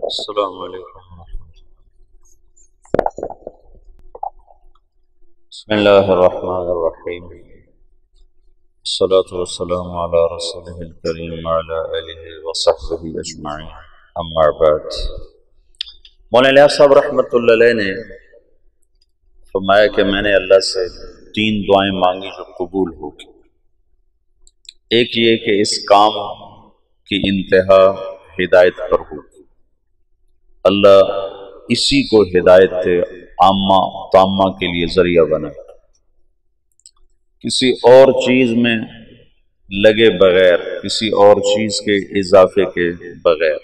السلام علیکم بسم اللہ الرحمن الرحیم الصلاة والسلام علی رسولہ الکریم وعلی آلہ وصحبہ اجمعین اما بعد۔ مولانا الیاس صاحب رحمۃ اللہ علیہ نے فرمایا کہ میں نے اللہ سے 3 دعائیں مانگی جو قبول ہو گئی۔ ایک یہ کہ اس کام کی انتہا ہدایت پر ہو، اللہ اسی کو ہدایت عامہ تامہ کے لیے ذریعہ بنا، کسی اور چیز میں لگے بغیر، کسی اور چیز کے اضافے کے بغیر۔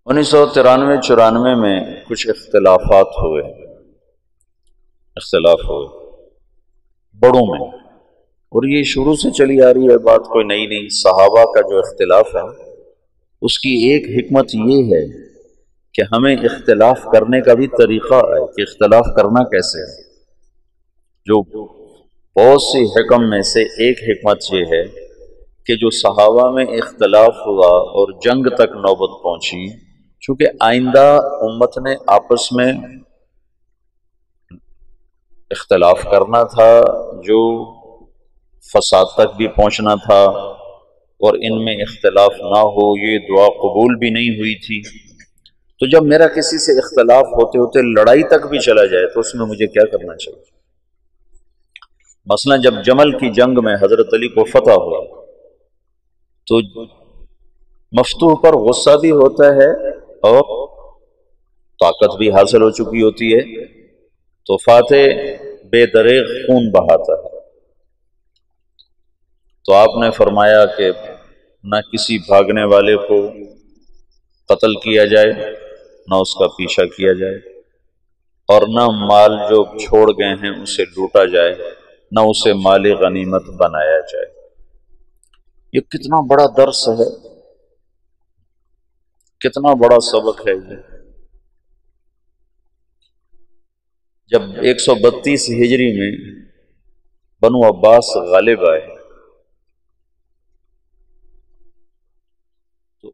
1993-94 میں کچھ اختلاف ہوئے بڑوں میں، اور یہ شروع سے چلی آ رہی ہے بات، کوئی نئی نہیں۔ صحابہ کا جو اختلاف ہے اس کی ایک حکمت یہ ہے کہ ہمیں اختلاف کرنے کا بھی طریقہ ہے کہ اختلاف کرنا کیسے ہے۔ جو بہت سی حکم میں سے ایک حکمت یہ ہے کہ جو صحابہ میں اختلاف ہوا اور جنگ تک نوبت پہنچی، چونکہ آئندہ امت نے آپس میں اختلاف کرنا تھا، جو فساد تک بھی پہنچنا تھا، اور ان میں اختلاف نہ ہو یہ دعا قبول بھی نہیں ہوئی تھی۔ تو جب میرا کسی سے اختلاف ہوتے ہوتے لڑائی تک بھی چلا جائے تو اس میں مجھے کیا کرنا چاہیے؟ مثلا جب جمل کی جنگ میں حضرت علی کو فتح ہوا تو مفتوح پر غصہ بھی ہوتا ہے اور طاقت بھی حاصل ہو چکی ہوتی ہے، تو فاتح بے دریغ خون بہاتا ہے۔ تو آپ نے فرمایا کہ نہ کسی بھاگنے والے کو قتل کیا جائے، نہ اس کا پیچھا کیا جائے، اور نہ مال جو چھوڑ گئے ہیں اسے لوٹا جائے، نہ اسے مال غنیمت بنایا جائے۔ یہ کتنا بڑا درس ہے، کتنا بڑا سبق ہے یہ۔ جب 132 ہجری میں بنو عباس غالب آئے تو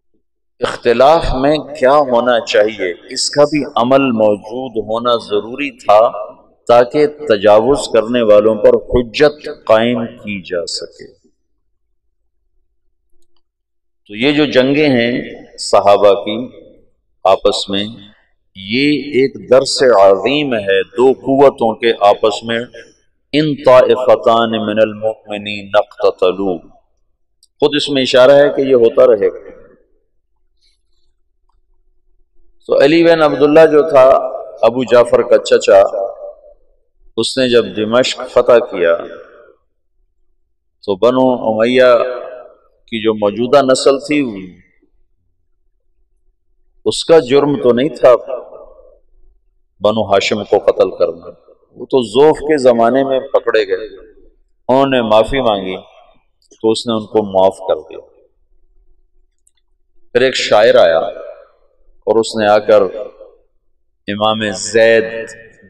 اختلاف میں کیا ہونا چاہیے اس کا بھی عمل موجود ہونا ضروری تھا تاکہ تجاوز کرنے والوں پر حجت قائم کی جا سکے۔ تو یہ جو جنگیں ہیں صحابہ کی آپس میں، یہ ایک درس عظیم ہے دو قوتوں کے آپس میں۔ ان طائفتان من المؤمنین اقتتلوا، خود اس میں اشارہ ہے کہ یہ ہوتا رہے گا۔ تو علی بن عبداللہ جو تھا ابو جعفر کا چچا، اس نے جب دمشق فتح کیا تو بنو امیہ کی جو موجودہ نسل تھی اس کا جرم تو نہیں تھا بنو ہاشم کو قتل کرنا، وہ تو ذوف کے زمانے میں پکڑے گئے، انہوں نے معافی مانگی تو اس نے ان کو معاف کر دیا۔ پھر ایک شاعر آیا اور اس نے آ کر امام زید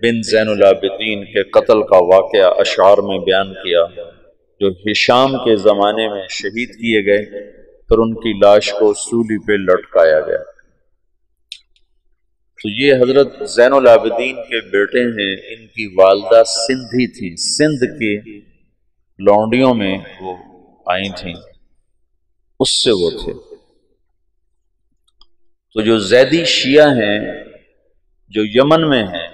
بن زین العابدین کے قتل کا واقعہ اشعار میں بیان کیا، جو ہشام کے زمانے میں شہید کیے گئے، پھر ان کی لاش کو سولی پہ لٹکایا گیا۔ تو یہ حضرت زین العابدین کے بیٹے ہیں، ان کی والدہ سندھی تھی، سندھ کی لونڈیوں میں وہ آئی تھیں، اس سے وہ تھے۔ تو جو زیدی شیعہ ہیں جو یمن میں ہیں،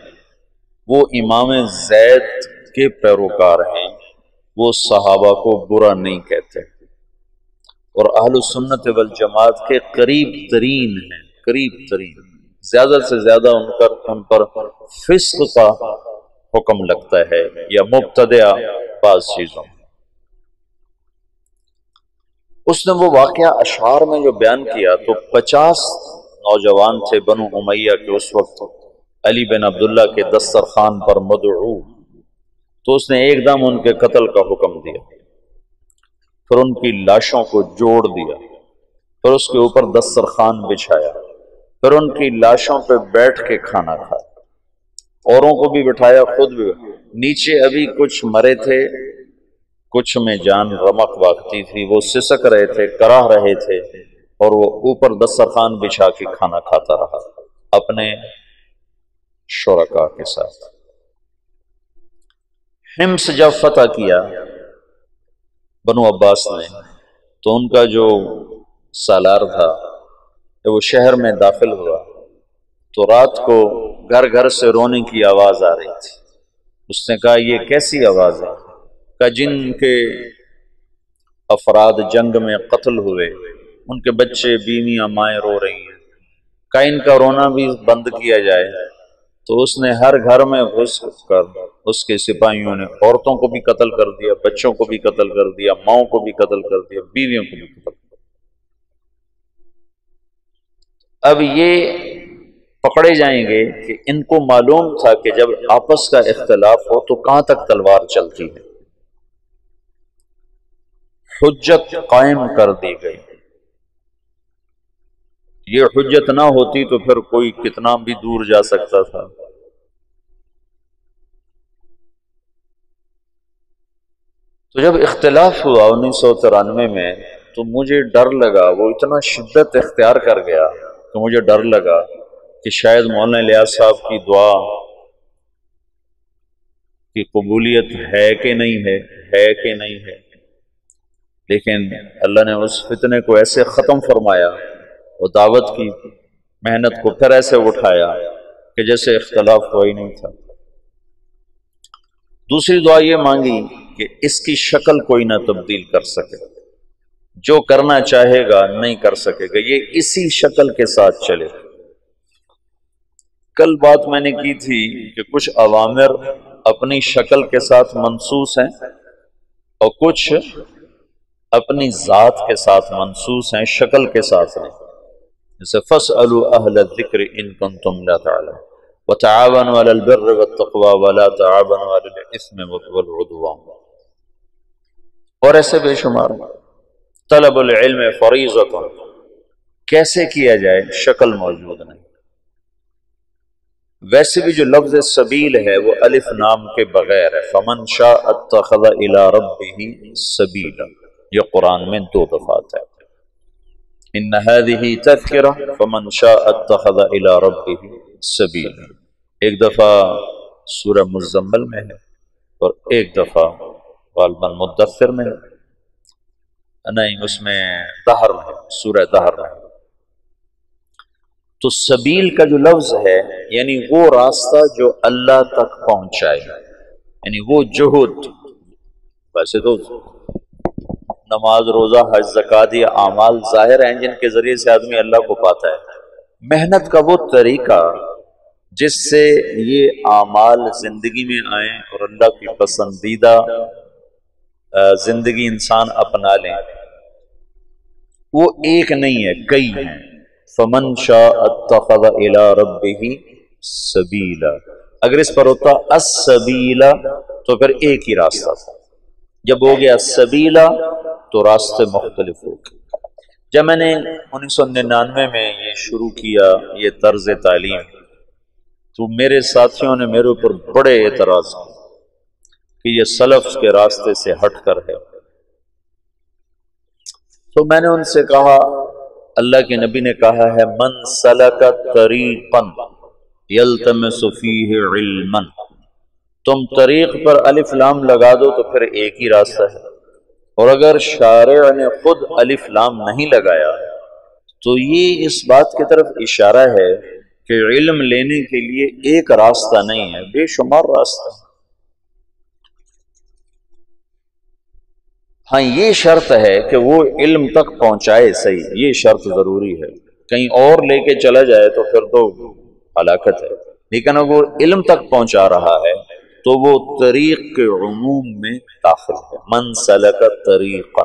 وہ امام زید کے پیروکار ہیں، وہ صحابہ کو برا نہیں کہتے، اور اہل سنت والجماعت کے قریب ترین ہیں، قریب ترین، زیادہ سے زیادہ ان پر فسق کا حکم لگتا ہے یا مبتدع بعض چیزوں۔ اس نے وہ واقعہ اشعار میں جو بیان کیا تو 50 نوجوان تھے بنو امیہ کے اس وقت علی بن عبداللہ کے دسترخوان پر مدعو، تو اس نے ایک دم ان کے قتل کا حکم دیا، پھر ان کی لاشوں کو جوڑ دیا، پھر اس کے اوپر دسترخوان بچھایا، پھر ان کی لاشوں پہ بیٹھ کے کھانا کھایا، اوروں کو بھی بٹھایا، خود بھی۔ نیچے ابھی کچھ مرے تھے کچھ میں جان رمق باقتی تھی، وہ سسک رہے تھے، کراہ رہے تھے، اور وہ اوپر دسترخوان بچھا کے کھانا کھاتا رہا اپنے شرکاء کے ساتھ۔ حمص جب فتح کیا بنو عباس نے تو ان کا جو سالار تھا جب وہ شہر میں داخل ہوا تو رات کو گھر گھر سے رونے کی آواز آ رہی تھی۔ اس نے کہا یہ کیسی آواز ہے؟ کہ جن کے افراد جنگ میں قتل ہوئے ان کے بچے بیویاں مائیں رو رہی ہیں، کہ ان کا رونا بھی بند کیا جائے۔ تو اس نے ہر گھر میں گھس کر اس کے سپاہیوں نے عورتوں کو بھی قتل کر دیا، بچوں کو بھی قتل کر دیا، ماؤں کو بھی قتل کر دیا، بیویوں کو بھی قتل کر دیا۔ اب یہ پکڑے جائیں گے کہ ان کو معلوم تھا کہ جب آپس کا اختلاف ہو تو کہاں تک تلوار چلتی ہے۔ حجت قائم کر دی گئی۔ یہ حجت نہ ہوتی تو پھر کوئی کتنا بھی دور جا سکتا تھا۔ تو جب اختلاف ہوا 1993 میں تو مجھے ڈر لگا، وہ اتنا شدت اختیار کر گیا کہ مجھے ڈر لگا کہ شاید مولانا الیاس صاحب کی دعا کی قبولیت ہے کہ نہیں ہے کہ نہیں ہے۔ لیکن اللہ نے اس فتنے کو ایسے ختم فرمایا اور دعوت کی محنت کو پھر ایسے اٹھایا کہ جیسے اختلاف ہوا ہی نہیں تھا۔ دوسری دعا یہ مانگی کہ اس کی شکل کوئی نہ تبدیل کر سکے، جو کرنا چاہے گا نہیں کر سکے گا، یہ اسی شکل کے ساتھ چلے۔ کل بات میں نے کی تھی کہ کچھ اوامر اپنی شکل کے ساتھ منسوس ہیں اور کچھ اپنی ذات کے ساتھ منسوس ہیں، شکل کے ساتھ نہیں۔ جیسے فَاسْأَلُوا أَهْلَ الذِّكْرِ إِن كُنتُمْ لَا تَعْلَمُونَ وَتَعَاوَنُوا عَلَى الْبِرِّ وَالتَّقْوَى وَلَا تَعَاوَنُوا عَلَى الْإِثْمِ وَالْعُدْوَانِ، اور ایسے بے شمار۔ طلب العلم فریضۃ، کیسے کیا جائے شکل موجود نہیں۔ ویسے بھی جو لفظ سبیل ہے وہ الف نام کے بغیر ہے، فمن شاء اتخذ الی ربہ سبیلا، یہ قرآن میں 2 دفعہ ہے۔ ان هذه تذکرہ فمن شاء اتخذ الی ربہ سبیلا، ایک دفعہ سورہ مزمل میں ہے اور ایک دفعہ غالباً مدثر میں ہے، نہیں اس میں دہر میں، سورہ دہر میں۔ تو سبیل کا جو لفظ ہے یعنی وہ راستہ جو اللہ تک پہنچائے، یعنی وہ جہد۔ ویسے تو نماز، روزہ، حج، زکوٰۃ یہ اعمال ظاہر ہیں جن کے ذریعے سے آدمی اللہ کو پاتا ہے۔ محنت کا وہ طریقہ جس سے یہ اعمال زندگی میں آئیں اور اللہ کی پسندیدہ زندگی انسان اپنا لیں، وہ ایک نہیں ہے، کئی ہیں۔ فمن شاء اتخذ الی ربہ سبیلا، اگر اس پر ہوتا السبیلا تو پھر ایک ہی راستہ تھا، جب ہو گیا سبیلا تو راستے مختلف ہو گئے۔ جب میں نے 1999 میں یہ شروع کیا یہ طرز تعلیم تو میرے ساتھیوں نے میرے اوپر بڑے اعتراض کیے کہ یہ سلف کے راستے سے ہٹ کر ہے۔ تو میں نے ان سے کہا، اللہ کے نبی نے کہا ہے من سلک طریقا یلتمس فیہ علما، تم طریق پر الف لام لگا دو تو پھر ایک ہی راستہ ہے، اور اگر شارع نے خود الف لام نہیں لگایا تو یہ اس بات کی طرف اشارہ ہے کہ علم لینے کے لیے ایک راستہ نہیں ہے، بے شمار راستہ ہے۔ ہاں یہ شرط ہے کہ وہ علم تک پہنچائے، صحیح، یہ شرط ضروری ہے، کہیں اور لے کے چلا جائے تو پھر تو ہلاکت ہے، لیکن اگر وہ علم تک پہنچا رہا ہے تو وہ طریق کے عموم میں داخل ہے۔ من سلک طریقا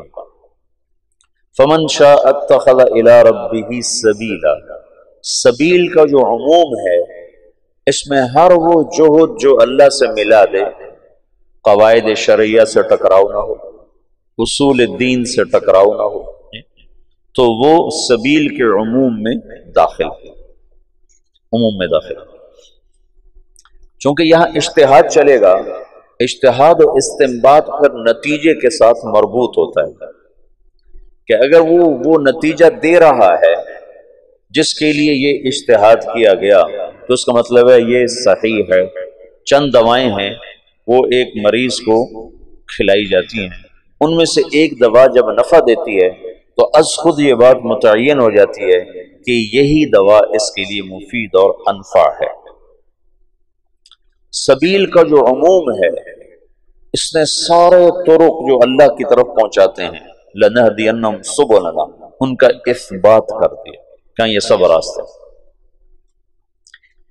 فمن شاء اتخذ الی ربہ سبیلا، سبیل کا جو عموم ہے اس میں ہر وہ جہد جو اللہ سے ملا دے، قواعد شرعیہ سے ٹکراؤ نہ ہو، اصول دین سے ٹکراؤ نہ ہو، تو وہ سبیل کے عموم میں داخل ہے، عموم میں داخل ہے۔ چونکہ یہاں اجتہاد چلے گا، اجتہاد و استنباط پھر نتیجے کے ساتھ مربوط ہوتا ہے کہ اگر وہ نتیجہ دے رہا ہے جس کے لیے یہ اجتہاد کیا گیا تو اس کا مطلب ہے یہ صحیح ہے۔ چند دوائیں ہیں وہ ایک مریض کو کھلائی جاتی ہیں، ان میں سے ایک دوا جب نفع دیتی ہے تو از خود یہ بات متعین ہو جاتی ہے کہ یہی دوا اس کے لیے مفید اور انفع ہے۔ سبیل کا جو عموم ہے اس نے سارے طرق جو اللہ کی طرف پہنچاتے ہیں لَنَهْدِيَنَّهُمْ سُبُلَنَا ان کا اثبات کر دیا کہ یہ سب راستے۔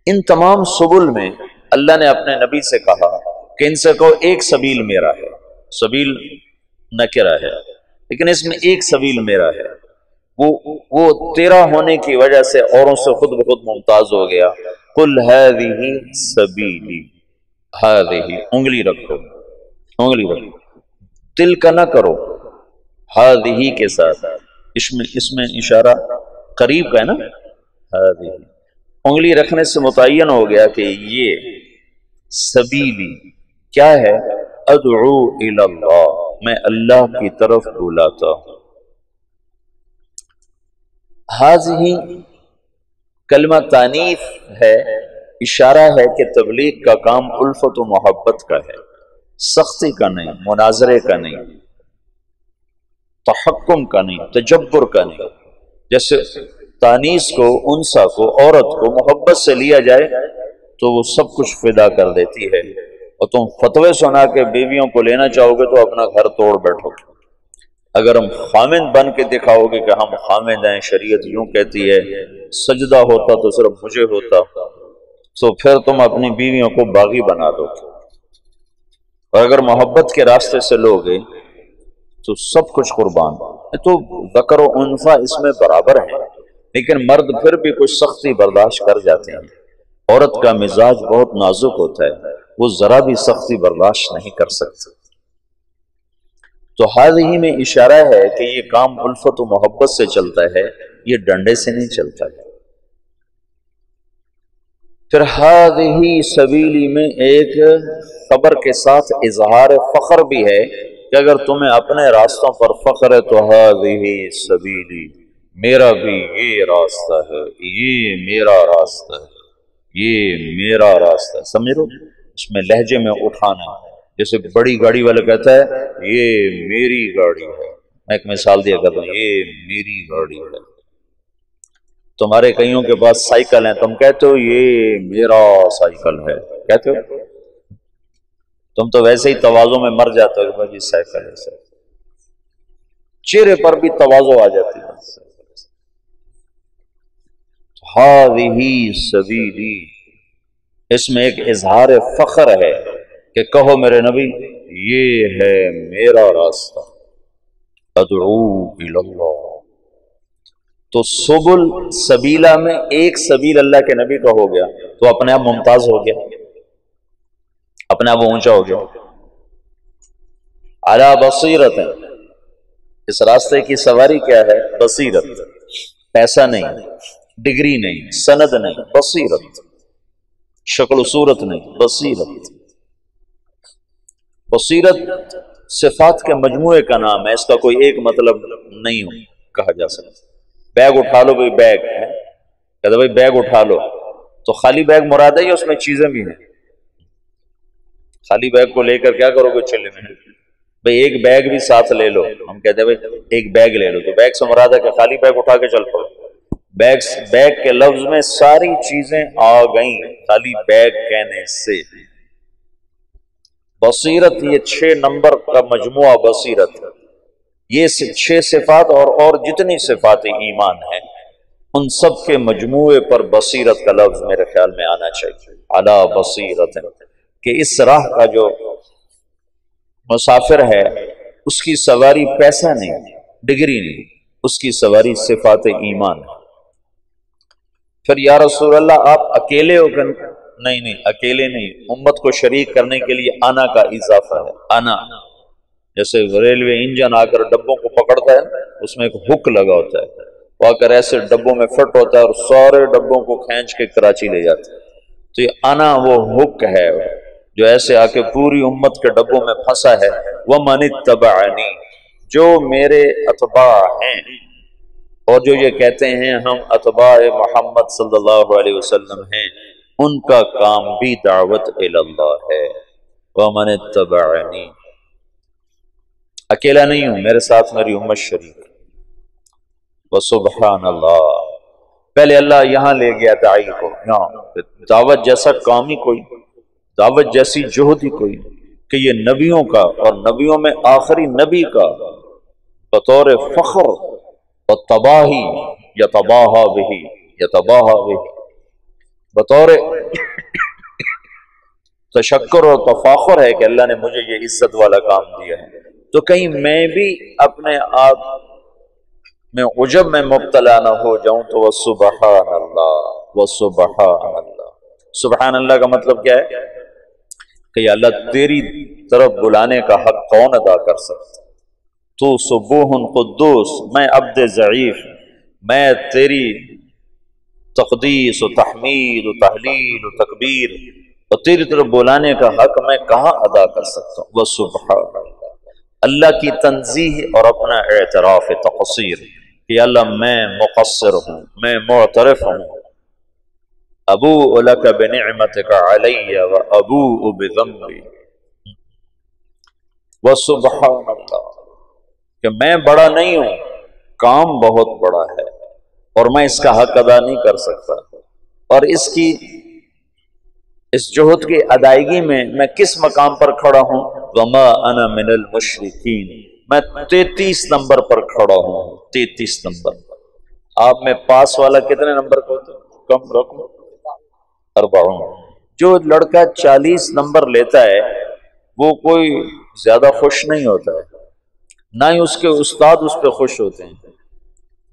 ان تمام سبل میں اللہ نے اپنے نبی سے کہا کہ ان سے کہو ایک سبیل میرا ہے، سبیل نکرہ ہے لیکن اس میں ایک سبیل میرا ہے، وہ تیرا ہونے کی وجہ سے اوروں سے خود بخود ممتاز ہو گیا۔ قل هذه سبیلی، هذه انگلی رکھو، انگلی رکھو، دل کا نہ کرو، هذه کے ساتھ اس میں اشارہ قریب کا ہے نا، هذه انگلی رکھنے سے متعین ہو گیا کہ یہ سبیلی کیا ہے، ادعو الی اللہ، میں اللہ کی طرف بلاتا ہوں۔ ہذہ کلمہ تانیث ہے، اشارہ ہے کہ تبلیغ کا کام الفت و محبت کا ہے، سختی کا نہیں، مناظرے کا نہیں، تحکم کا نہیں، تجبر کا نہیں۔ جیسے تانیث کو، انثى کو، عورت کو محبت سے لیا جائے تو وہ سب کچھ فدا کر دیتی ہے، اور تم فتوے سنا کے بیویوں کو لینا چاہو گے تو اپنا گھر توڑ بیٹھو گے۔ اگر ہم خامند بن کے دکھاؤ گے کہ ہم خامند ہیں، شریعت یوں کہتی ہے، سجدہ ہوتا تو صرف مجھے ہوتا، تو پھر تم اپنی بیویوں کو باغی بنا دو گے۔ اور اگر محبت کے راستے سے لوگے تو سب کچھ قربان۔ تو ذکر و انثیٰ اس میں برابر ہے، لیکن مرد پھر بھی کچھ سختی برداشت کر جاتے ہیں۔ عورت کا مزاج بہت نازک ہوتا ہے، وہ ذرا بھی سختی برداشت نہیں کر سکتی۔ تو ہذہ میں اشارہ ہے کہ یہ کام الفت و محبت سے چلتا ہے، یہ ڈنڈے سے نہیں چلتا ہے۔ پھر ہذہ سبیلی میں ایک خبر کے ساتھ اظہار فخر بھی ہے کہ اگر تمہیں اپنے راستوں پر فخر ہے تو ہذہ سبیلی، میرا بھی یہ راستہ ہے، یہ میرا راستہ ہے، یہ میرا راستہ ہے۔ سمجھ لو، اس میں لہجے میں اٹھانا، جیسے بڑی گاڑی والا کہتا ہے یہ میری گاڑی ہے۔ میں ایک مثال دیا کرتا ہوں، یہ میری گاڑی ہے۔ تمہارے کئیوں کے پاس سائیکل ہیں، تم کہتے ہو یہ میرا سائیکل ہے، کہتے ہو؟ تم تو ویسے ہی تواضع میں مر جاتے ہو کہ بھائی سائیکل ہے، چہرے پر بھی تواضع آ جاتی ہے۔ ہذہ سبیلی، اس میں ایک اظہار فخر ہے کہ کہو میرے نبی یہ ہے میرا راستہ، ادعو الی اللہ۔ تو سبل سبیلہ میں ایک سبیل اللہ کے نبی کا ہو گیا تو اپنے آپ ممتاز ہو گیا، اپنے آپ اونچا ہو گیا۔ علی بصیرت، اس راستے کی سواری کیا ہے؟ بصیرت، پیسہ نہیں، ڈگری نہیں، سند نہیں، بصیرت، شکل و صورت نہیں، بصیرت۔ بصیرت صفات کے مجموعے کا نام ہے، اس کا کوئی ایک مطلب نہیں کہا جا سکتا۔ بیگ اٹھا لو، بھائی بیگ ہے، کہتے بھائی بیگ اٹھا لو، تو خالی بیگ مراد ہے یا اس میں چیزیں بھی ہیں؟ خالی بیگ کو لے کر کیا کرو گے چلے میں؟ بھائی ایک بیگ بھی ساتھ لے لو، ہم کہتے ہیں بھائی ایک بیگ لے لو، تو بیگ سے مراد ہے کہ خالی بیگ اٹھا کے چل پڑو۔ بیگ کے لفظ میں ساری چیزیں آ گئیں خالی بیگ کہنے سے۔ بصیرت یہ 6 نمبر کا مجموعہ بصیرت، یہ 6 صفات اور جتنی صفات ایمان ہیں ان سب کے مجموعے پر بصیرت کا لفظ میرے خیال میں آنا چاہیے۔ علی بصیرت، کہ اس راہ کا جو مسافر ہے اس کی سواری پیسہ نہیں، ڈگری نہیں، اس کی سواری صفات ایمان ہے۔ پھر یا رسول اللہ آپ اکیلے ہو کر؟ نہیں، اکیلے نہیں، امت کو شریک کرنے کے لیے آنا کا اضافہ ہے۔ آنا جیسے ریلوے انجن آ کر ڈبوں کو پکڑتا ہے، اس میں ایک ہک لگا ہوتا ہے، وہ آ کر ایسے ڈبوں میں فٹ ہوتا ہے اور سارے ڈبوں کو کھینچ کے کراچی لے جاتا ہے۔ تو یہ آنا وہ ہک ہے، جو ایسے آ کے پوری امت کے ڈبوں میں پھنسا ہے، وَمَنِ اتَّبَعَنِي، جو میرے اتباع ہیں، اور جو یہ کہتے ہیں ہم اتباع محمد صلی اللہ علیہ وسلم ہیں، ان کا کام بھی دعوت اللہ ہے۔ وَمَنِ اتَّبَعَنِي، اکیلا نہیں ہوں، میرے ساتھ میری امت شریک۔ وَسُبْحَانَ اللَّہ، پہلے اللہ یہاں لے گیا داعی کو، یہاں دعوت جیسا کام ہی کوئی، دعوت جیسی جہد ہی کوئی، کہ یہ نبیوں کا اور نبیوں میں آخری نبی کا بطور فخر و تباہی یتباہا بہی، یتباہا بہی، بطور تشکر اور تفاخر ہے کہ اللہ نے مجھے یہ عزت والا کام دیا ہے، تو کہیں میں بھی اپنے آپ میں عجب میں مبتلا نہ ہو جاؤں، تو وَسُبْحَانَ اللَّہ، وَسُبْحَانَ اللَّہ۔ سبحان اللہ کا مطلب کیا ہے کہ یا اللہ تیری طرف بلانے کا حق کون ادا کر سکتا؟ تو سبوح قدوس، میں عبد ضعیف، میں تیری تقدیس و تحمید و تحلیل و تکبیر اور تیری طرف بلانے کا حق میں کہاں ادا کر سکتا ہوں؟ وَسُبْحَانَ اللَّہ، اللہ کی تنزیہ اور اپنا اعتراف تقصیر کہ اللہ میں مقصر ہوں، میں معترف ہوں۔ ابوء لک بنعمتک علی و ابوء بذنبی، وسبحان اللہ، کہ میں بڑا نہیں ہوں، کام بہت بڑا ہے اور میں اس کا حق ادا نہیں کر سکتا، اور اس جہد کی ادائیگی میں کس مقام پر کھڑا ہوں؟ وما انا من المشرکین، میں 33 نمبر پر کھڑا ہوں، 33 نمبر۔ آپ میں پاس والا کتنے نمبر کو ہوتا ہے؟ کم رقم 40۔ جو لڑکا 40 نمبر لیتا ہے وہ کوئی زیادہ خوش نہیں ہوتا ہے، نہ ہی اس کے استاد اس پہ خوش ہوتے ہیں،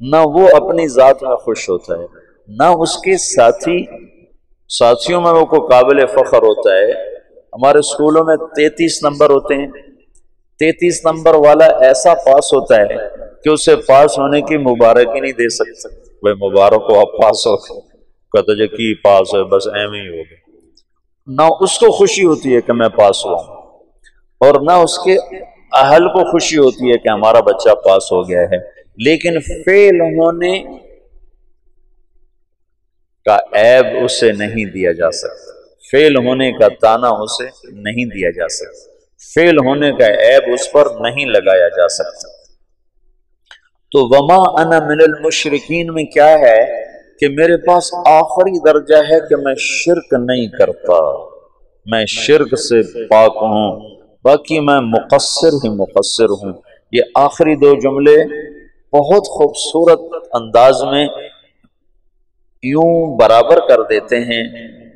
نہ وہ اپنی ذات میں خوش ہوتا ہے، نہ اس کے ساتھیوں میں وہ کوئی قابل فخر ہوتا ہے۔ ہمارے اسکولوں میں 33 نمبر ہوتے ہیں، 33 نمبر والا ایسا پاس ہوتا ہے کہ اسے پاس ہونے کی مبارکی نہیں دے سکتے، وہ مبارک ہو آپ پاس ہو، کہتا جی کی پاس ہے، بس ایم ہی ہو گئے۔ نہ اس کو خوشی ہوتی ہے کہ میں پاس ہوا ہوں، اور نہ اس کے اہل کو خوشی ہوتی ہے کہ ہمارا بچہ پاس ہو گیا ہے، لیکن فیل ہونے کا عیب اسے نہیں دیا جا سکتا، فیل ہونے کا تانا اسے نہیں دیا جا سکتا، فیل ہونے کا عیب اس پر نہیں لگایا جا سکتا۔ تو وما انا من المشرکین میں کیا ہے کہ میرے پاس آخری درجہ ہے کہ میں شرک نہیں کرتا، میں شرک سے پاک ہوں، باقی میں مقصر ہی مقصر ہوں۔ یہ آخری دو جملے بہت خوبصورت انداز میں یوں برابر کر دیتے ہیں۔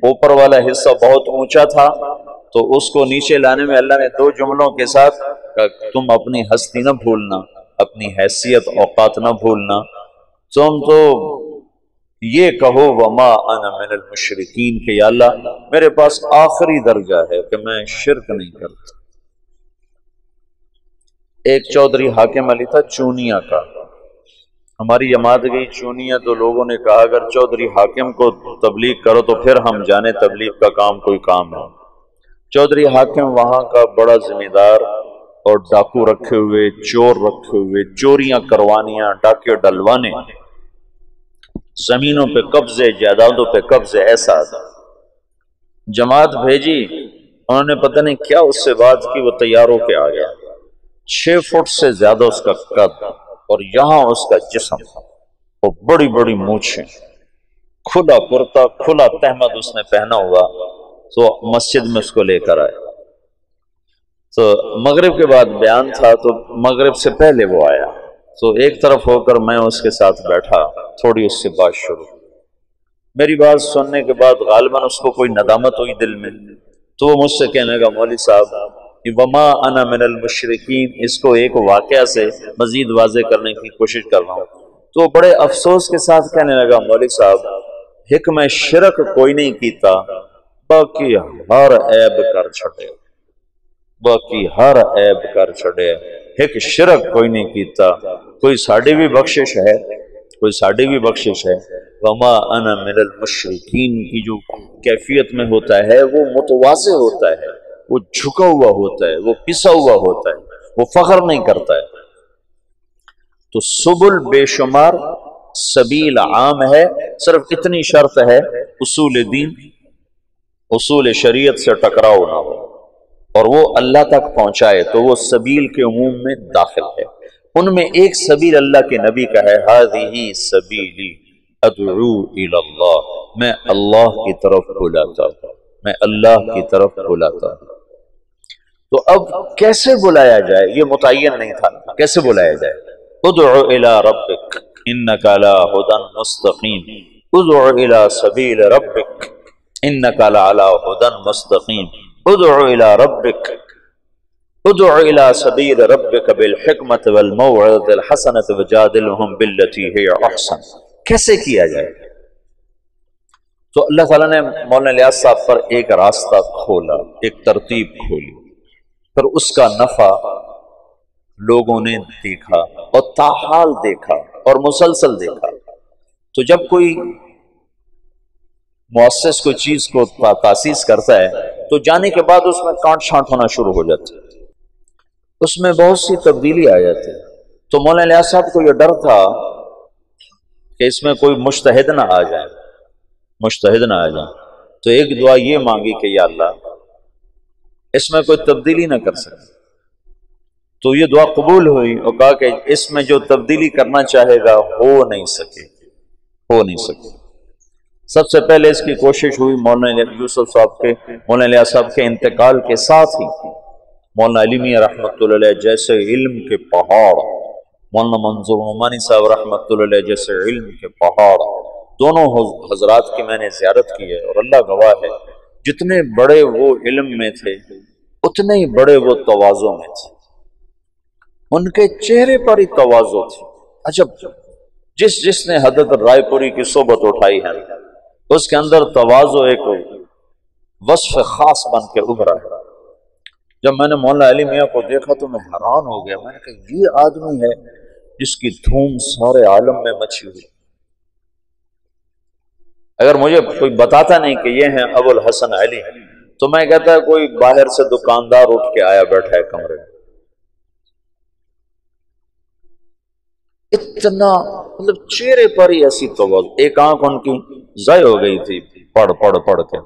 اوپر والا حصہ بہت اونچا تھا تو اس کو نیچے لانے میں اللہ نے دو جملوں کے ساتھ تم اپنی ہستی نہ بھولنا، اپنی حیثیت اوقات نہ بھولنا، تم تو یہ کہو وما انا من المشرکین کہ یا اللہ میرے پاس آخری درجہ ہے کہ میں شرک نہیں کرتا۔ ایک چودھری حاکم علی تھا چونیا کا، ہماری جماعت گئی چونیا تو لوگوں نے کہا اگر چودھری حاکم کو تبلیغ کرو تو پھر ہم جانے تبلیغ کا کام کوئی کام ہے۔ چودھری حاکم وہاں کا بڑا ذمہ دار اور ڈاکو رکھے ہوئے، چور رکھے ہوئے، چوریاں کروانیاں، ڈاکے ڈلوانے، زمینوں پہ قبضے، جائیدادوں پہ قبضے، ایسا تھا۔ جماعت بھیجی، انہوں نے پتہ نہیں کیا اس سے بات کی، وہ تیار ہو کے آ گیا، 6 فٹ سے زیادہ اس کا قد اور یہاں اس کا جسم اور بڑی بڑی مونچھیں، کھلا کرتا کھلا تہمد اس نے پہنا ہوا، تو مسجد میں اس کو لے کر آئے۔ تو مغرب کے بعد بیان تھا تو مغرب سے پہلے وہ آیا، تو ایک طرف ہو کر میں اس کے ساتھ بیٹھا، تھوڑی اس سے بات شروع۔ میری بات سننے کے بعد غالباً اس کو کوئی ندامت ہوئی دل میں، تو وہ مجھ سے کہنے لگا مولوی صاحب وما انا من المشرکین، اس کو ایک واقعہ سے مزید واضح کرنے کی کوشش کر رہا ہوں۔ تو بڑے افسوس کے ساتھ کہنے لگا مولوی صاحب ایک میں شرک کوئی نہیں کیتا، باقی ہر عیب کر چھڑے، باقی ہر عیب کر چھڑے، ایک شرک کوئی نہیں کیتا، کوئی ساڑی بھی بخشش ہے، کوئی ساڑی بھی بخشش ہے، وما انا من المشرکین کی جو کیفیت میں ہوتا ہے وہ متواضع ہوتا ہے، وہ جھکا ہوا ہوتا ہے، وہ پسا ہوا ہوتا ہے، وہ فخر نہیں کرتا ہے۔ تو سبل بے شمار، سبیل عام ہے، صرف اتنی شرط ہے اصول دین، اصول شریعت سے ٹکراؤ نہ ہو اور وہ اللہ تک پہنچائے، تو وہ سبیل کے عموم میں داخل ہے۔ ان میں ایک سبیل اللہ کے نبی کا ہے، ہذہ سبیلی ادعو الی اللہ، میں اللہ کی طرف بلاتا ہوں، میں اللہ کی طرف بلاتا ہوں۔ تو اب کیسے بلایا جائے یہ متعین نہیں تھا، کیسے بلایا جائے؟ ادعو الی ربک انک علی ھدی مستقیم، ادعو الی سبیل ربک انک علی ھدی مستقیم، ادعو الی ربک، ادعو الی سبیل ربک بالحکمت والموعظۃ الحسنۃ وجادلھم باللتی ہی احسن۔ کیسے کیا جائے؟ تو اللہ تعالیٰ نے مولانا الیاس صاحب پر ایک راستہ کھولا، ایک ترتیب کھولی، پھر اس کا نفع لوگوں نے دیکھا اور تاحال دیکھا اور مسلسل دیکھا۔ تو جب کوئی مؤسس کوئی چیز کو تاسیس کرتا ہے تو جانے کے بعد اس میں کانٹ چھانٹ ہونا شروع ہو جاتی ہے، اس میں بہت سی تبدیلی آ جاتی ہے۔ تو مولانا الیاس صاحب کو یہ ڈر تھا کہ اس میں کوئی مجتہد نہ آ جائے، مجتہد نہ آ جائے، تو ایک دعا یہ مانگی کہ یا اللہ اس میں کوئی تبدیلی نہ کر سکے۔ تو یہ دعا قبول ہوئی اور کہا کہ اس میں جو تبدیلی کرنا چاہے گا ہو نہیں سکے، ہو نہیں سکے۔ سب سے پہلے اس کی کوشش ہوئی مولانا یوسف صاحب کے، مولانا الیاس صاحب کے انتقال کے ساتھ ہی مولانا علی میاں رحمۃ اللہ علیہ جیسے علم کے پہاڑ، مولانا منظور نعمانی صاحب رحمۃ اللہ علیہ جیسے علم کے پہاڑ، دونوں حضرات کی میں نے زیارت کی ہے اور اللہ گواہ ہے جتنے بڑے وہ علم میں تھے اتنے ہی بڑے وہ تواضع میں تھے، ان کے چہرے پر ہی تواضع تھی۔ عجب، جس نے حضرت رائے پوری کی صحبت اٹھائی ہے اس کے اندر تواضع ایک وصف خاص بن کے ابھرا ہے۔ جب میں نے مولانا علی میاں کو دیکھا تو میں حیران ہو گیا، میں نے کہا یہ آدمی ہے جس کی دھوم سارے عالم میں مچی ہوئی۔ اگر مجھے کوئی بتاتا نہیں کہ یہ ہیں ابو الحسن علی تو میں کہتا ہے کوئی باہر سے دکاندار اٹھ کے آیا بیٹھا ہے کمرے میں۔ اتنا مطلب چہرے پر ہی ایسی تواضع، ایک آنکھ ان کی ضائع ہو گئی تھی پڑھ کے۔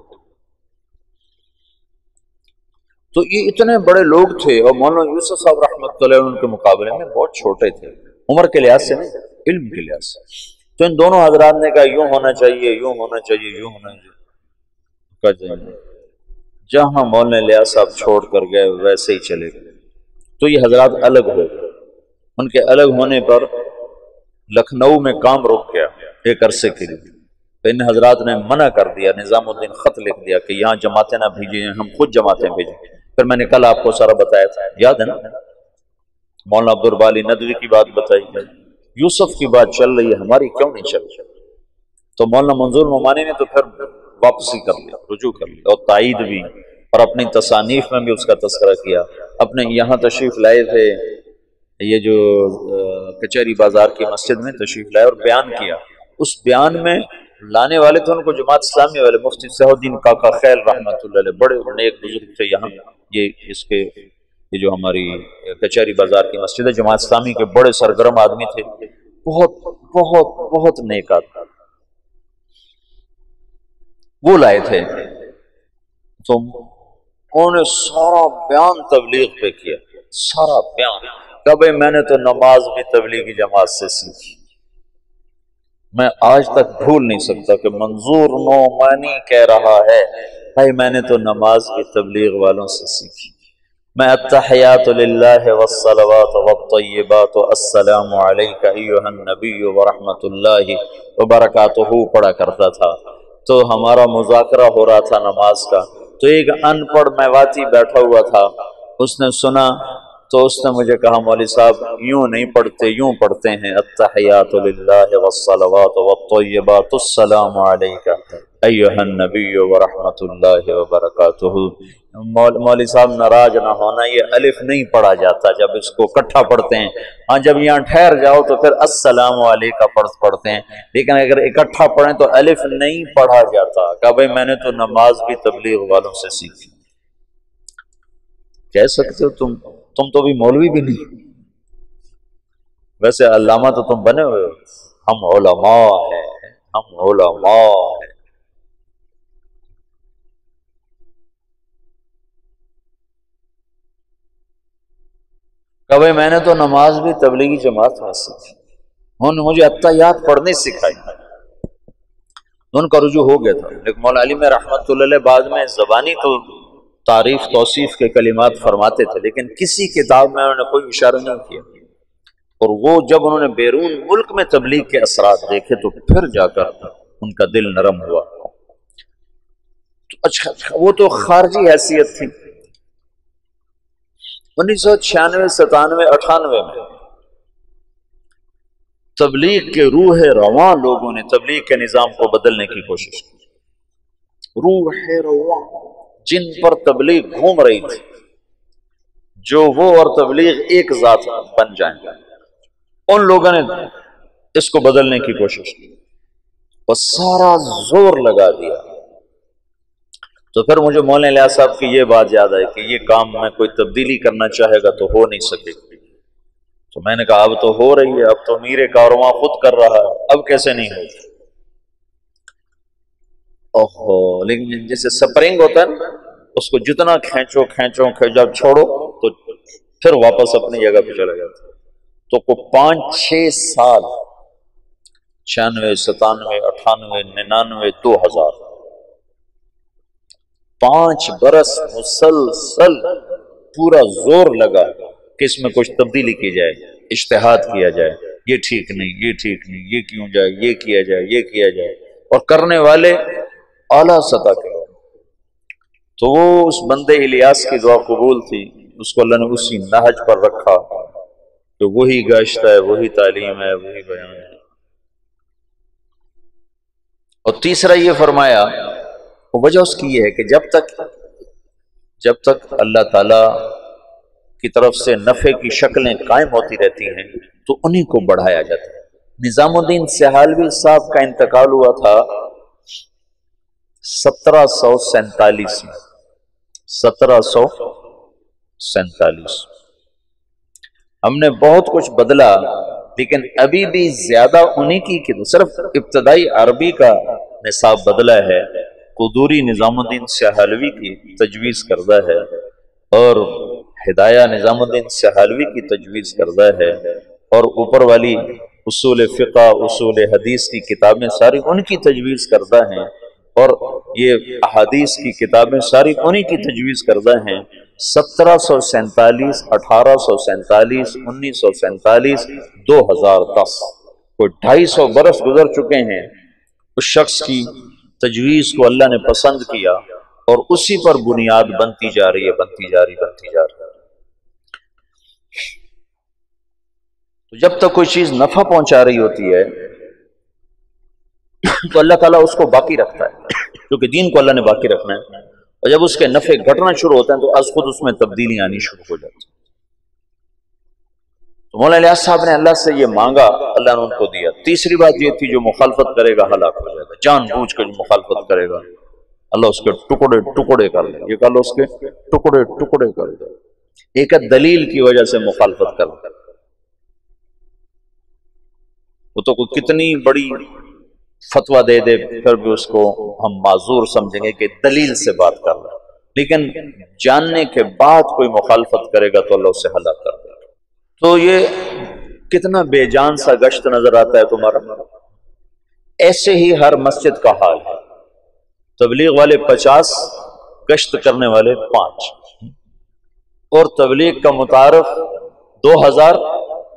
تو یہ اتنے بڑے لوگ تھے اور مولانا یوسف صاحب رحمۃ اللہ ان کے مقابلے میں بہت چھوٹے تھے، عمر کے لحاظ سے نہیں، علم کے لحاظ سے۔ تو ان دونوں حضرات نے کہا یوں ہونا چاہیے، یوں ہونا چاہیے، یوں ہونا چاہیے، جہاں مولانا الیاس صاحب چھوڑ کر گئے ویسے ہی چلے گئے۔ تو یہ حضرات الگ ہو گئے، ان کے الگ ہونے پر لکھنؤ میں کام رک گیا ایک عرصے کے لیے۔ تو ان حضرات نے منع کر دیا، نظام الدین خط لکھ دیا کہ یہاں جماعتیں نہ بھیجیں، ہم خود جماعتیں بھیجیں۔ پھر میں نے کل آپ کو سارا بتایا تھا، یاد ہے نا، مولانا عبدالباری ندوی کی بات بتائی ہے، یوسف کی بات چل رہی ہے، ہماری کیوں نہیں چل رہی؟ تو مولانا منظور نعمانی نے تو پھر واپسی کر لیا، رجوع کر لیا اور تائید بھی، اور اپنی تصانیف میں بھی اس کا تذکرہ کیا۔ اپنے یہاں تشریف لائے تھے، یہ جو کچہری بازار کی مسجد میں تشریف لائے اور بیان کیا۔ اس بیان میں لانے والے تھے ان کو جماعت اسلامی والے مفتی صلاح الدین کاکا خیل رحمۃ اللہ علیہ، بڑے نیک بزرگ تھے یہاں، یہ جو ہماری کچہری بازار کی مسجد ہے، جماعت اسلامی کے بڑے سرگرم آدمی تھے، بہت بہت بہت نیک آدمی، وہ لائے تھے۔ تو انہوں نے سارا بیان تبلیغ پہ کیا، سارا بیان، کہ بھائی میں نے تو نماز بھی تبلیغی جماعت سے سیکھی، میں آج تک بھول نہیں سکتا کہ منظور نعمانی کہہ رہا ہے بھائی میں نے تو نماز بھی تبلیغ والوں سے سیکھی، میں التحیات للہ والصلوات والطیبات السلام علیک ایھا النبی ورحمۃ اللہ وبرکاتہ پڑھا کرتا تھا۔ تو ہمارا مذاکرہ ہو رہا تھا نماز کا، تو ایک ان پڑھ میواتی بیٹھا ہوا تھا، اس نے سنا تو اس نے مجھے کہا مولوی صاحب یوں نہیں پڑھتے، یوں پڑھتے ہیں التحیات للہ والصلوات والطیبات السلام علیک ایھا النبی ورحمۃ اللہ وبرکاتہ۔ مولوی صاحب ناراض نہ ہونا، یہ الف نہیں پڑھا جاتا جب اس کو اکٹھا پڑھتے ہیں، ہاں جب یہاں ٹھہر جاؤ تو پھر السلام علیکم پڑھتے ہیں، لیکن اگر اکٹھا پڑھیں تو الف نہیں پڑھا جاتا۔ کہ بھائی میں نے تو نماز بھی تبلیغ والوں سے سیکھی۔ کہہ سکتے ہو تم تو بھی مولوی بھی نہیں، ویسے علامہ تو تم بنے ہوئے ہو، ہم علماء ہیں، ہم علماء ہیں۔ کہ بھائی میں نے تو نماز بھی تبلیغی جماعت میں سیکھی، انہوں نے مجھے اتحیات پڑھنی سکھائی، ان کا رجوع ہو گیا تھا۔ لیکن مولانا علی میں رحمت اللہ علیہ بعد میں زبانی تو تعریف توصیف کے کلمات فرماتے تھے، لیکن کسی کتاب میں انہوں نے کوئی اشارہ نہیں کیا، اور وہ جب انہوں نے بیرون ملک میں تبلیغ کے اثرات دیکھے تو پھر جا کر ان کا دل نرم ہوا۔ اچھا وہ تو خارجی حیثیت تھی۔ 1996 97 98 میں تبلیغ کے روح رواں لوگوں نے تبلیغ کے نظام کو بدلنے کی کوشش کی۔ روح رواں جن پر تبلیغ گھوم رہی تھی، جو وہ اور تبلیغ ایک ذات بن جائیں، ان لوگوں نے اس کو بدلنے کی کوشش کی اور سارا زور لگا دیا۔ تو پھر مجھے مولانا الیاس صاحب کی یہ بات یاد آئی کہ یہ کام میں کوئی تبدیلی کرنا چاہے گا تو ہو نہیں سکے گی۔ تو میں نے کہا اب تو ہو رہی ہے، اب تو امیر کارواں خود کر رہا ہے، اب کیسے نہیں ہوگی؟ اوہو، لیکن جیسے سپرنگ ہوتا ہے نا، اس کو جتنا کھینچو جب چھوڑو تو پھر واپس اپنی جگہ پہ چلا جاتا۔ تو کو 5-6 سال 96 97 98 99 2000 5 برس مسلسل پورا زور لگا کہ اس میں کچھ تبدیلی کی جائے، اجتہاد کیا جائے، یہ ٹھیک نہیں، یہ ٹھیک نہیں، یہ کیوں جائے، یہ کیا جائے، یہ کیا جائے، اور کرنے والے اعلیٰ سطح کے۔ تو وہ اس بندے الیاس کی دعا قبول تھی، اس کو اللہ نے اسی نہج پر رکھا تو وہی گشت ہے، وہی تعلیم ہے، وہی بیان ہے۔ اور تیسرا یہ فرمایا، وجہ اس کی یہ ہے کہ جب تک اللہ تعالی کی طرف سے نفع کی شکلیں قائم ہوتی رہتی ہیں تو انہی کو بڑھایا جاتا ہے۔ نظام الدین سہالوی صاحب کا انتقال ہوا تھا 1747 میں، 1747۔ ہم نے بہت کچھ بدلا، لیکن ابھی بھی زیادہ انہی کی صرف ابتدائی عربی کا نصاب بدلا ہے، قدوری نظام الدین سہالوی کی تجویز کردہ ہے، اور ہدایہ نظام الدین سہالوی کی تجویز کردہ ہے، اور اوپر والی اصول فقہ، اصول حدیث کی کتابیں ساری ان کی تجویز کردہ ہیں، اور یہ احادیث کی کتابیں ساری انہی کی تجویز کردہ ہیں۔ 1747 1847 1947 2010 کوئی 250 برس گزر چکے ہیں۔ اس شخص کی تجویز کو اللہ نے پسند کیا اور اسی پر بنیاد بنتی جا رہی ہے، بنتی جا رہی ہے۔ تو جب تک کوئی چیز نفع پہنچا رہی ہوتی ہے تو اللہ تعالیٰ اس کو باقی رکھتا ہے، کیونکہ دین کو اللہ نے باقی رکھنا ہے، اور جب اس کے نفع گھٹنا شروع ہوتے ہیں تو از خود اس میں تبدیلی آنی شروع ہو جاتی ہے۔ تو مولانا الیاس صاحب نے اللہ سے یہ مانگا، اللہ نے ان کو دیا۔ تیسری بات یہ تھی جو مخالفت کرے گا ہلاک ہو جائے گا، جان بوجھ کر جو مخالفت کرے گا اللہ اس کے ٹکڑے ٹکڑے کر لے، یہ کہہ لو اس کے ٹکڑے ٹکڑے کر دے۔ ایک دلیل کی وجہ سے مخالفت کر لے، وہ تو کوئی کتنی بڑی فتویٰ دے دے پھر بھی اس کو ہم معذور سمجھیں گے کہ دلیل سے بات کر رہا ہے، لیکن جاننے کے بعد کوئی مخالفت کرے گا تو اللہ اسے ہلاک کر دے گا۔ تو یہ کتنا بے جان سا گشت نظر آتا ہے تمہارا۔ ایسے ہی ہر مسجد کا حال ہے، تبلیغ والے 50، گشت کرنے والے 5، اور تبلیغ کا متعارف 2000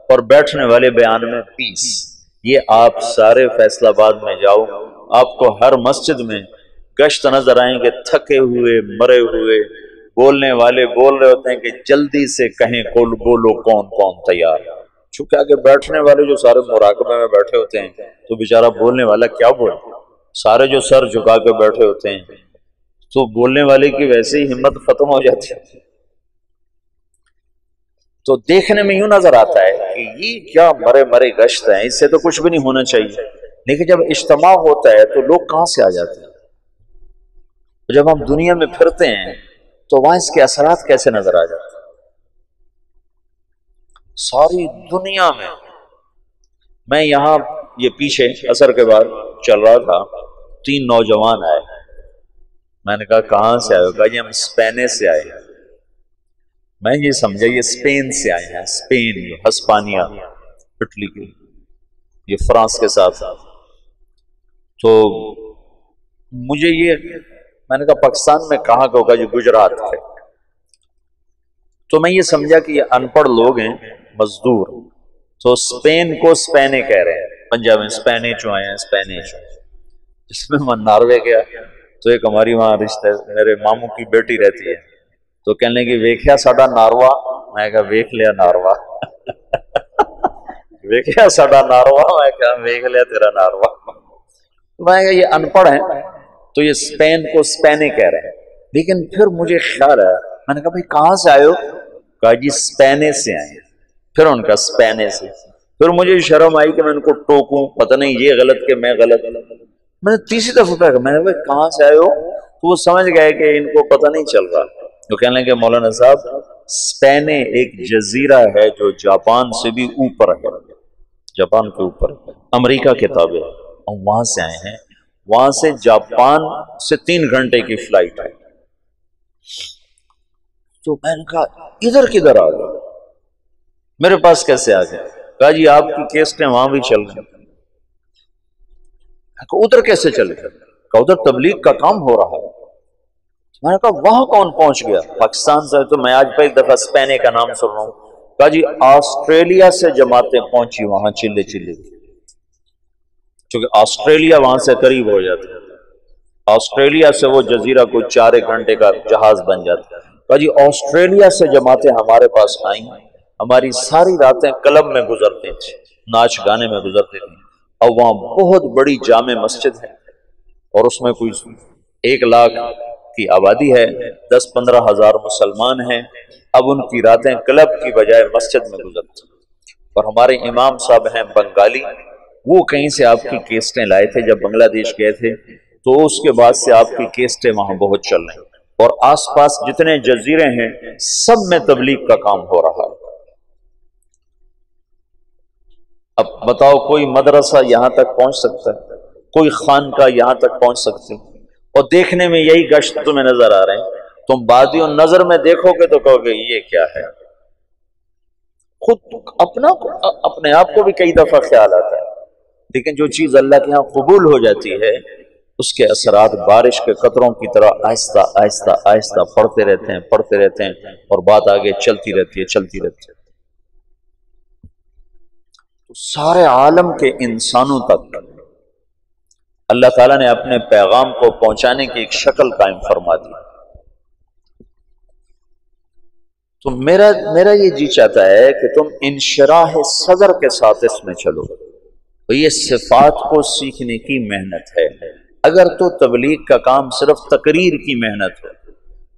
اور بیٹھنے والے بیان میں 20۔ یہ آپ سارے فیصل آباد میں جاؤ، آپ کو ہر مسجد میں گشت نظر آئیں گے، تھکے ہوئے، مرے ہوئے، بولنے والے بول رہے ہوتے ہیں کہ جلدی سے کہیں بولو کون کون تیار ہے، چونکہ آگے بیٹھنے والے جو سارے مراقبے میں بیٹھے ہوتے ہیں تو بیچارہ بولنے والا کیا بولے۔ سارے جو سر جھکا کے بیٹھے ہوتے ہیں تو بولنے والے کی ویسے ہی ہمت ختم ہو جاتی ہے. تو دیکھنے میں یوں نظر آتا ہے کہ یہ کیا مرے مرے گشت ہیں، اس سے تو کچھ بھی نہیں ہونا چاہیے. لیکن جب اجتماع ہوتا ہے تو لوگ کہاں سے آ جاتے ہیں. جب ہم دنیا میں پھرتے ہیں تو وہاں اس کے اثرات کیسے نظر آ جاتے ہیں. ساری دنیا میں یہاں یہ پیچھے عصر کے بعد چل رہا تھا، 3 نوجوان آئے. میں نے کہا کہاں سے آئے؟ کہا جی ہم اسپین سے آئے ہیں. میں یہ سمجھا یہ اسپین سے آئے ہیں، اسپین، ہسپانیہ، اٹلی کی، یہ فرانس کے ساتھ. تو مجھے یہ، میں نے کہا پاکستان میں کہاں کا ہوگا؟ جو گجرات ہے. تو میں یہ سمجھا کہ یہ ان پڑھ لوگ ہیں، مزدور. تو اسپین کو اسپینے کہہ رہے ہیں، پنجاب میں اسپینے جو آئے ہیں، اسپینے جو. اس میں میں ناروے گیا تو ایک ہماری وہاں رشتے، میرے ماموں کی بیٹی رہتی ہے، تو کہنے لگی ویکھیا ساڈا ناروا. میں کہا ویکھ لیا ناروا. ویکھیا ساڈا ناروا، میں کہا ویکھ لیا تیرا ناروا. میں کہا یہ ان پڑھ ہیں تو یہ اسپین کو اسپینے کہہ رہے ہیں. لیکن پھر مجھے خیال ہے، میں نے کہا بھائی کہاں سے آئے ہو؟ کہا جی اسپینے سے آئے. پھر ان کا اسپینے سے. پھر مجھے شرم آئی کہ میں ان کو ٹوکوں، پتہ نہیں یہ غلط کہ میں غلط. میں نے تیسری دفعہ کہا، میں نے بھائی کہاں سے آئے ہو؟ تو وہ سمجھ گئے کہ ان کو پتہ نہیں چل رہا. تو کہنے لگے مولانا صاحب اسپینے ایک جزیرہ ہے جو جاپان سے بھی اوپر ہے، جاپان کے اوپر، امریکہ کے تابع، اور وہاں سے آئے ہیں. وہاں سے جاپان سے 3 گھنٹے کی فلائٹ ہے. تو میں نے کہا ادھر کدھر آ گئے؟ میرے پاس کیسے آ گئے؟ کہا جی آپ کی کیسٹیں وہاں بھی چل گئی. ادھر کیسے چلے گئے؟ کہا ادھر تبلیغ کا کام ہو رہا ہے. میں نے کہا وہاں کون پہنچ گیا؟ پاکستان سے. تو میں آج پہلی دفعہ اسپینے کا نام سن رہا ہوں. کہا جی آسٹریلیا سے جماعتیں پہنچی وہاں چلے چلے، چونکہ آسٹریلیا وہاں سے قریب ہو جاتا ہے. آسٹریلیا سے وہ جزیرہ کوئی 4 گھنٹے کا جہاز بن جاتا ہے. کہا جی آسٹریلیا سے جماعتیں ہمارے پاس آئیں، ہماری ساری راتیں کلب میں گزرتی تھی، ناچ گانے میں گزرتی تھی. اور وہاں بہت بڑی جامع مسجد ہے اور اس میں کوئی 1 لاکھ کی آبادی ہے، 10-15 ہزار مسلمان ہیں. اب ان کی راتیں کلب کی بجائے مسجد میں گزرتی. اور ہمارے امام صاحب ہیں بنگالی، وہ کہیں سے آپ کی کیسٹیں لائے تھے جب بنگلہ دیش گئے تھے، تو اس کے بعد سے آپ کی کیسٹیں وہاں بہت چل رہی ہیں. اور آس پاس جتنے جزیرے ہیں سب میں تبلیغ کا کام ہو رہا ہے. اب بتاؤ کوئی مدرسہ یہاں تک پہنچ سکتا ہے؟ کوئی خانقاہ یہاں تک پہنچ سکتی؟ اور دیکھنے میں یہی گشت تمہیں نظر آ رہے ہیں. تم بادی و نظر میں دیکھو گے تو کہو گے یہ کیا ہے. خود اپنے آپ کو بھی کئی دفعہ خیال آتا ہے. لیکن جو چیز اللہ کے ہاں قبول ہو جاتی ہے اس کے اثرات بارش کے قطروں کی طرح آہستہ آہستہ آہستہ پڑتے رہتے ہیں اور بات آگے چلتی رہتی ہے. سارے عالم کے انسانوں تک اللہ تعالیٰ نے اپنے پیغام کو پہنچانے کی ایک شکل قائم فرما دی. تو میرا یہ جی چاہتا ہے کہ تم انشراح صدر کے ساتھ اس میں چلو. تو یہ صفات کو سیکھنے کی محنت ہے. اگر تو تبلیغ کا کام صرف تقریر کی محنت ہے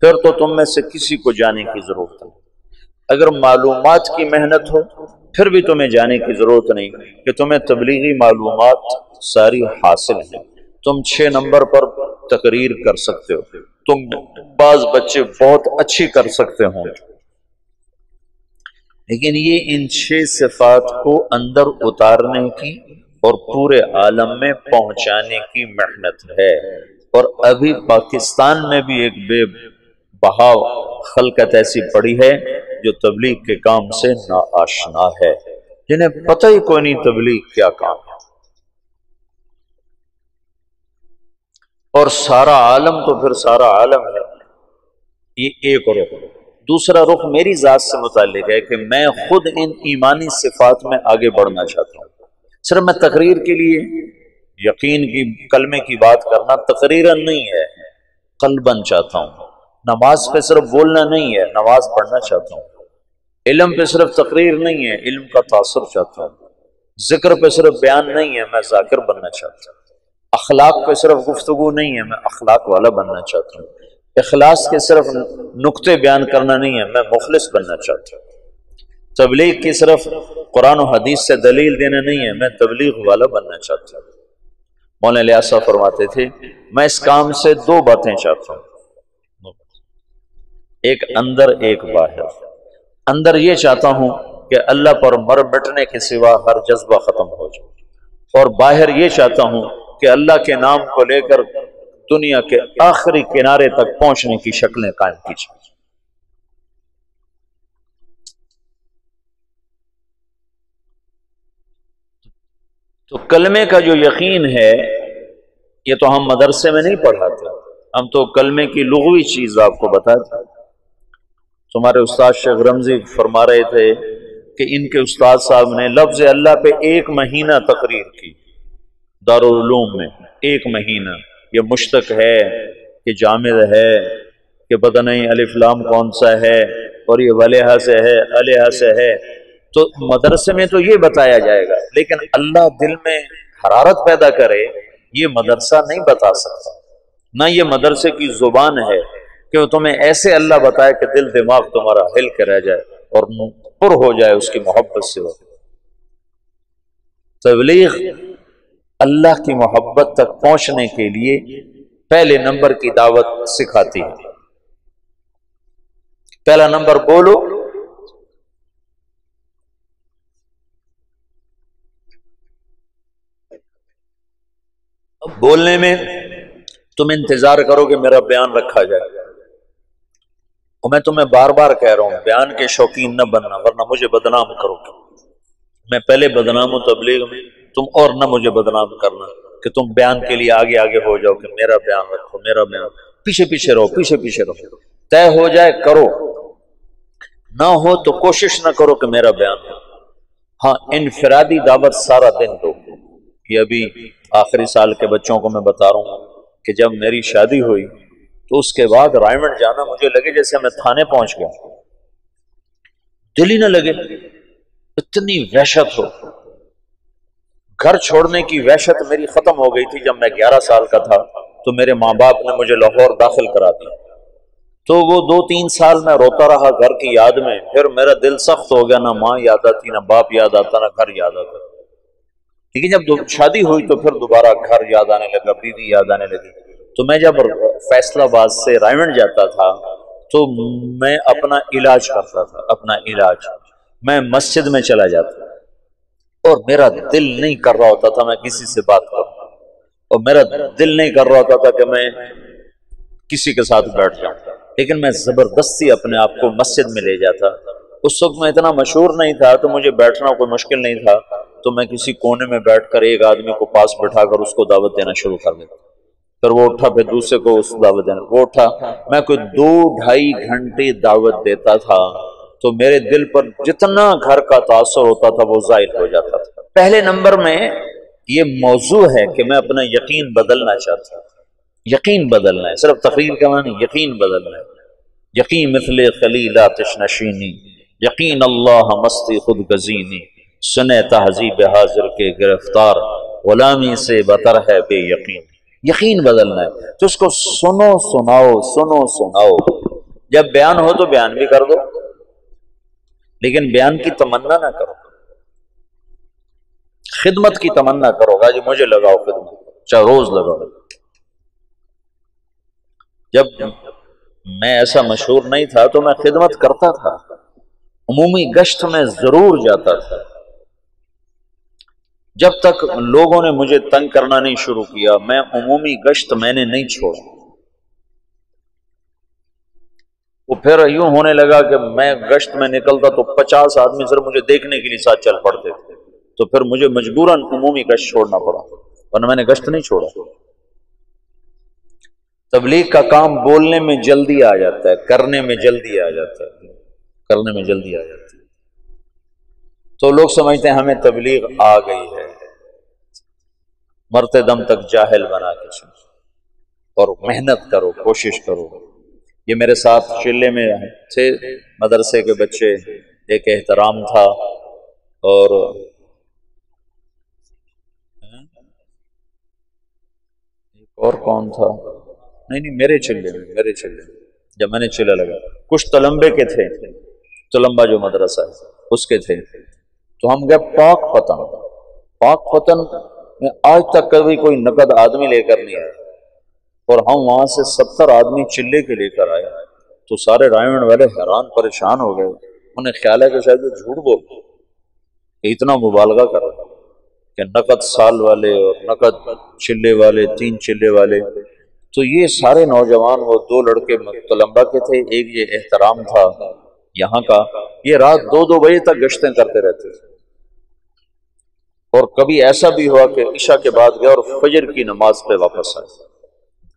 پھر تو تم میں سے کسی کو جانے کی ضرورت ہے. اگر معلومات کی محنت ہو پھر بھی تمہیں جانے کی ضرورت نہیں کہ تمہیں تبلیغی معلومات ساری حاصل ہیں. تم 6 نمبر پر تقریر کر سکتے ہو، تم بعض بچے بہت اچھی کر سکتے ہوں، لیکن یہ ان 6 صفات کو اندر اتارنے کی اور پورے عالم میں پہنچانے کی محنت ہے. اور ابھی پاکستان میں بھی ایک بے بہاؤ خلقت ایسی پڑی ہے جو تبلیغ کے کام سے ناآشنا ہے، جنہیں پتہ ہی کوئی نہیں تبلیغ کیا کام ہے. اور سارا عالم تو پھر سارا عالم ہے. یہ ایک رخ. دوسرا رخ میری ذات سے متعلق ہے کہ میں خود ان ایمانی صفات میں آگے بڑھنا چاہتا ہوں. صرف میں تقریر کے لیے یقین کی کلمے کی بات کرنا تقریراً نہیں ہے، قلباً چاہتا ہوں. نماز پہ صرف بولنا نہیں ہے، نماز پڑھنا چاہتا ہوں. علم پہ صرف تقریر نہیں ہے، علم کا تاثر چاہتا ہوں. ذکر پہ صرف بیان نہیں ہے، میں ذاکر بننا چاہتا ہوں. اخلاق پہ صرف گفتگو نہیں ہے، میں اخلاق والا بننا چاہتا ہوں۔ اخلاص کے صرف نقطے بیان کرنا نہیں ہے، میں مخلص بننا چاہتا ہوں۔ تبلیغ کی صرف قرآن و حدیث سے دلیل دینا نہیں ہے، میں تبلیغ والا بننا چاہتا ہوں۔ مولانا الیاس صاحب فرماتے تھے میں اس کام سے دو باتیں چاہتا ہوں، ایک اندر ایک باہر۔ اندر یہ چاہتا ہوں کہ اللہ پر مر مٹنے کے سوا ہر جذبہ ختم ہو جائے، اور باہر یہ چاہتا ہوں کہ اللہ کے نام کو لے کر دنیا کے آخری کنارے تک پہنچنے کی شکلیں قائم کی جائیں۔ تو کلمے کا جو یقین ہے یہ تو ہم مدرسے میں نہیں پڑھاتے، ہم تو کلمے کی لغوی چیز آپ کو بتاتے۔ تمہارے استاد شیخ رمزی فرما رہے تھے کہ ان کے استاد صاحب نے لفظ اللہ پہ 1 مہینہ تقریر کی دارالعلوم میں، 1 مہینہ۔ یہ مشتق ہے کہ جامد ہے کہ پتہ نہیں الف لام کون سا ہے، اور یہ ولیحہ سے ہے علیحہ سے ہے، تو مدرسے میں تو یہ بتایا جائے گا، لیکن اللہ دل میں حرارت پیدا کرے یہ مدرسہ نہیں بتا سکتا، نہ یہ مدرسے کی زبان ہے کہ وہ تمہیں ایسے اللہ بتائے کہ دل دماغ تمہارا ہل کے رہ جائے اور پر ہو جائے اس کی محبت سے۔ تبلیغ اللہ کی محبت تک پہنچنے کے لیے پہلے نمبر کی دعوت سکھاتی ہے۔ پہلا نمبر بولو، بولنے میں تم انتظار کرو کہ میرا بیان رکھا جائے، اور میں تمہیں بار بار کہہ رہا ہوں بیان کے شوقین نہ بننا ورنہ مجھے بدنام کرو گے۔ میں پہلے بدنام ہوں تبلیغ میں، تم اور نہ مجھے بدنام کرنا کہ تم بیان کے لیے آگے آگے ہو جاؤ کہ میرا بیان رکھو میرا بیان، پیچھے پیچھے رہو پیچھے پیچھے رہو۔ طے ہو جائے کرو، نہ ہو تو کوشش نہ کرو کہ میرا بیان ہو۔ ہاں انفرادی دعوت سارا دن دو۔ یہ ابھی آخری سال کے بچوں کو میں بتا رہا ہوں کہ جب میری شادی ہوئی تو اس کے بعد رائمنڈ جانا مجھے لگے جیسے میں تھانے پہنچ گیا، دل ہی نہ لگے، اتنی وحشت ہو۔ گھر چھوڑنے کی وحشت میری ختم ہو گئی تھی جب میں 11 سال کا تھا، تو میرے ماں باپ نے مجھے لاہور داخل کرا دیا، تو وہ 2-3 سال میں روتا رہا گھر کی یاد میں، پھر میرا دل سخت ہو گیا، نہ ماں یاد آتی نہ باپ یاد آتا نہ گھر یاد آتا۔ لیکن جب شادی ہوئی تو پھر دوبارہ گھر یاد آنے لگا، بیوی یاد آنے لگی۔ تو میں جب فیصل آباد سے رائمنڈ جاتا تھا تو میں اپنا علاج کرتا تھا، اپنا علاج میں مسجد میں چلا جاتا، اور میرا دل نہیں کر رہا ہوتا تھا میں کسی سے بات کروں، اور میرا دل نہیں کر رہا ہوتا تھا کہ میں کسی کے ساتھ بیٹھ جاؤں، لیکن میں زبردستی اپنے آپ کو مسجد میں لے جاتا۔ اس وقت میں اتنا مشہور نہیں تھا تو مجھے بیٹھنا کوئی مشکل نہیں تھا، تو میں کسی کونے میں بیٹھ کر ایک آدمی کو پاس بٹھا کر اس کو دعوت دینا شروع کر دیتا، پھر وہ اٹھا، پھر دوسرے کو اس دعوت دینا، وہ اٹھا، میں کوئی 2-2.5 گھنٹے دعوت دیتا تھا، تو میرے دل پر جتنا گھر کا تاثر ہوتا تھا وہ ظاہر ہو جاتا تھا۔ پہلے نمبر میں یہ موضوع ہے کہ میں اپنا یقین بدلنا چاہتا ہوں، یقین بدلنا ہے، صرف تقریر کا معنی یقین بدلنا ہے۔ یقین مثل خلیل آتش نشینی، یقین اللہ مستی خود گزینی، سنے تہذیب حاضر کے گرفتار، غلامی سے بتر ہے بے یقین۔ یقین بدلنا ہے تو اس کو سنو سناؤ سنو سناؤ، جب بیان ہو تو بیان بھی کر دو، لیکن بیان کی تمنا نہ کرو، خدمت کی تمنا کرو گا، جو مجھے لگاؤ خدمت، چاہے روز لگاؤ۔ جب میں ایسا مشہور نہیں تھا تو میں خدمت کرتا تھا، عمومی گشت میں ضرور جاتا تھا، جب تک لوگوں نے مجھے تنگ کرنا نہیں شروع کیا میں عمومی گشت میں نے نہیں چھوڑا۔ وہ پھر یوں ہونے لگا کہ میں گشت میں نکلتا تو 50 آدمی صرف مجھے دیکھنے کے لیے ساتھ چل پڑتے تھے، تو پھر مجھے مجبوراً عمومی گشت چھوڑنا پڑا، ورنہ میں نے گشت نہیں چھوڑا۔ تبلیغ کا کام بولنے میں جلدی آ جاتا ہے، کرنے میں جلدی آ جاتا ہے، کرنے میں جلدی آ جاتی ہے۔ تو لوگ سمجھتے ہیں ہمیں تبلیغ آ گئی ہے، مرتے دم تک جاہل بنا کے سن، اور محنت کرو، کوشش کرو۔ یہ میرے ساتھ چلے میں تھے مدرسے کے بچے، ایک احترام تھا، اور ایک اور کون تھا، نہیں میرے چلے میں جب میں نے چلے لگا، کچھ تلمبے کے تھے، تلمبا جو مدرسہ ہے اس کے تھے، تو ہم گئے پاک پتن میں آج تک کبھی کوئی نقد آدمی لے کر نہیں آیا، اور ہم وہاں سے 70 آدمی چلے کے لے کر آئے، تو سارے رائمنڈ والے حیران پریشان ہو گئے، انہیں خیال ہے کہ شاید وہ جھوٹ بول اتنا مبالغہ کر رہا کہ نقد سال والے اور نقد چلے والے 3 چلے والے، تو یہ سارے نوجوان، وہ 2 لڑکے تلمبا کے تھے، ایک یہ احترام تھا یہاں کا، یہ رات 2 بجے تک گشتیں کرتے رہتے تھے، اور کبھی ایسا بھی ہوا کہ عشاء کے بعد گئے اور فجر کی نماز پہ واپس آئے،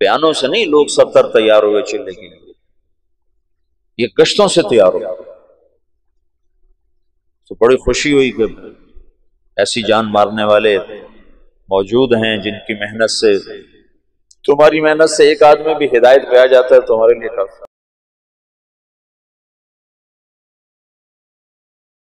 بیانوں سے نہیں، لوگ 70 تیار ہوئے چلنے کے لیے، یہ گشتوں سے تیار ہو، تو بڑی خوشی ہوئی کہ ایسی جان مارنے والے موجود ہیں جن کی محنت سے، تمہاری محنت سے ایک آدمی بھی ہدایت پہ آ جاتا ہے تمہارے لیے کافی۔